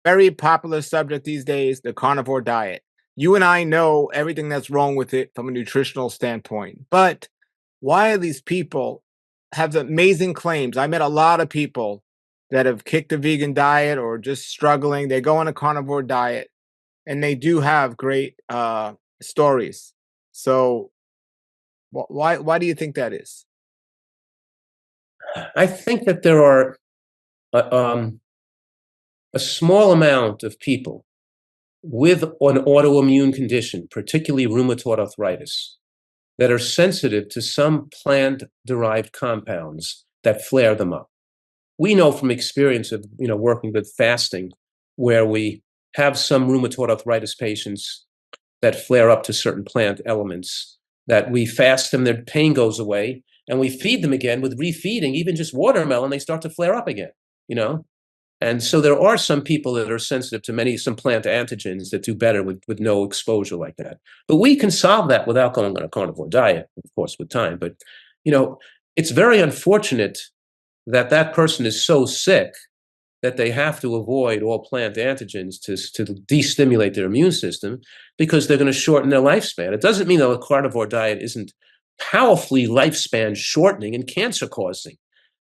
very popular subject these days, the carnivore diet. You and I know everything that's wrong with it from a nutritional standpoint. But why are these people have amazing claims? I met a lot of people that have kicked the vegan diet or just struggling. They go on a carnivore diet and they do have great stories. So why do you think that is? I think that there are a, a small amount of people with an autoimmune condition, particularly rheumatoid arthritis, that are sensitive to some plant-derived compounds that flare them up. We know from experience of working with fasting, where we have some rheumatoid arthritis patients that flare up to certain plant elements, that we fast them, their pain goes away, and we feed them again with refeeding, even just watermelon, they start to flare up again, you know? And so there are some people that are sensitive to some plant antigens that do better with no exposure like that. But we can solve that without going on a carnivore diet, of course, with time. But, it's very unfortunate that that person is so sick that they have to avoid all plant antigens to destimulate their immune system because they're going to shorten their lifespan. It doesn't mean that a carnivore diet isn't powerfully lifespan shortening and cancer causing.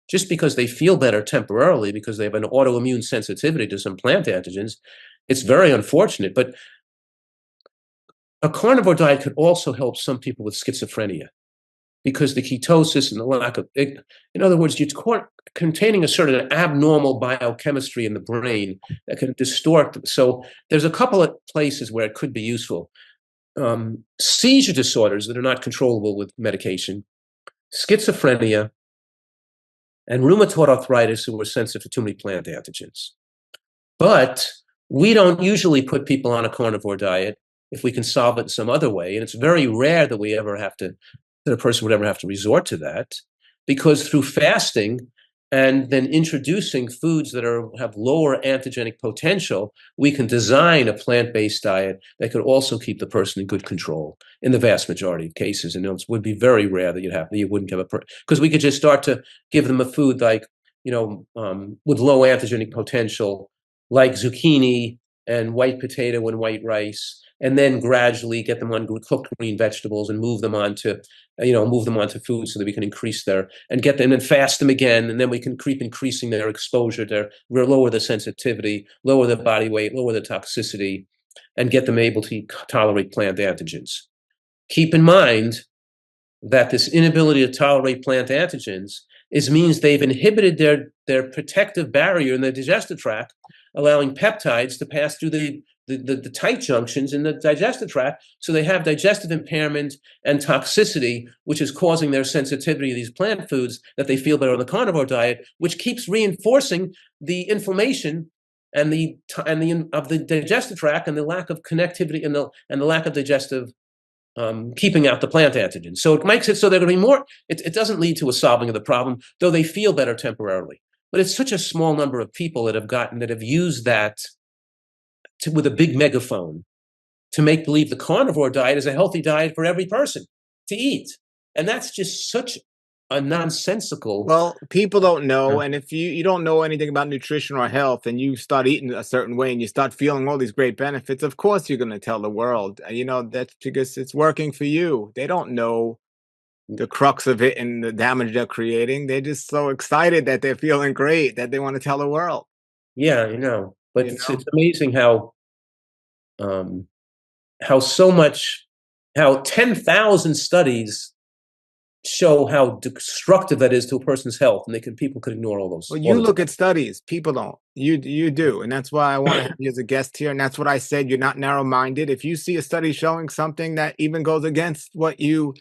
Just because they feel better temporarily because they have an autoimmune sensitivity to some plant antigens, it's very unfortunate. But a carnivore diet could also help some people with schizophrenia because the ketosis and the lack of, in other words, you're containing a certain abnormal biochemistry in the brain that can distort. So there's a couple of places where it could be useful. Seizure disorders that are not controllable with medication, schizophrenia, and rheumatoid arthritis who are sensitive to too many plant antigens. But we don't usually put people on a carnivore diet if we can solve it in some other way. And it's very rare that that a person would ever have to resort to that, because through fasting and then introducing foods that have lower antigenic potential, we can design a plant-based diet that could also keep the person in good control in the vast majority of cases. And it would be very rare that you wouldn't give because we could just start to give them a food like, with low antigenic potential, like zucchini and white potato and white rice, and then gradually get them on cooked green vegetables and move them onto food so that we can increase and get them and fast them again, and then we can keep increasing their exposure to lower the sensitivity, lower the body weight, lower the toxicity, and get them able to tolerate plant antigens. Keep in mind that this inability to tolerate plant antigens means they've inhibited their protective barrier in the digestive tract, allowing peptides to pass through the tight junctions in the digestive tract, so they have digestive impairment and toxicity, which is causing their sensitivity to these plant foods that they feel better on the carnivore diet, which keeps reinforcing the inflammation of the digestive tract and the lack of connectivity and the lack of digestive keeping out the plant antigens. So it makes it so they're going to be more. It doesn't lead to a solving of the problem, though they feel better temporarily. But it's such a small number of people that have used that with a big megaphone to make believe the carnivore diet is a healthy diet for every person to eat. And that's just such a nonsensical. Well, people don't know, and if you don't know anything about nutrition or health, and you start eating a certain way and you start feeling all these great benefits, of course you're going to tell the world. That's because it's working for you. They don't know the crux of it and the damage they're creating. They're just so excited that they're feeling great that they want to tell the world. Yeah, I know. But You it's know? amazing um, how 10,000 studies show how destructive that is to a person's health, and people could ignore all those Well, all you the look time. at studies, people don't. You do, and that's why I want to have you as a guest here. And that's what I said. You're not narrow-minded. If you see a study showing something that even goes against what you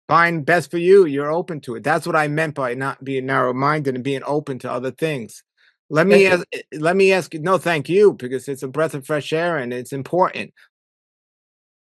find best for you, you're open to it. That's what I meant by not being narrow-minded and being open to other things. Let me Thank you. ask. Let me ask you. No, thank you, because it's a breath of fresh air and it's important.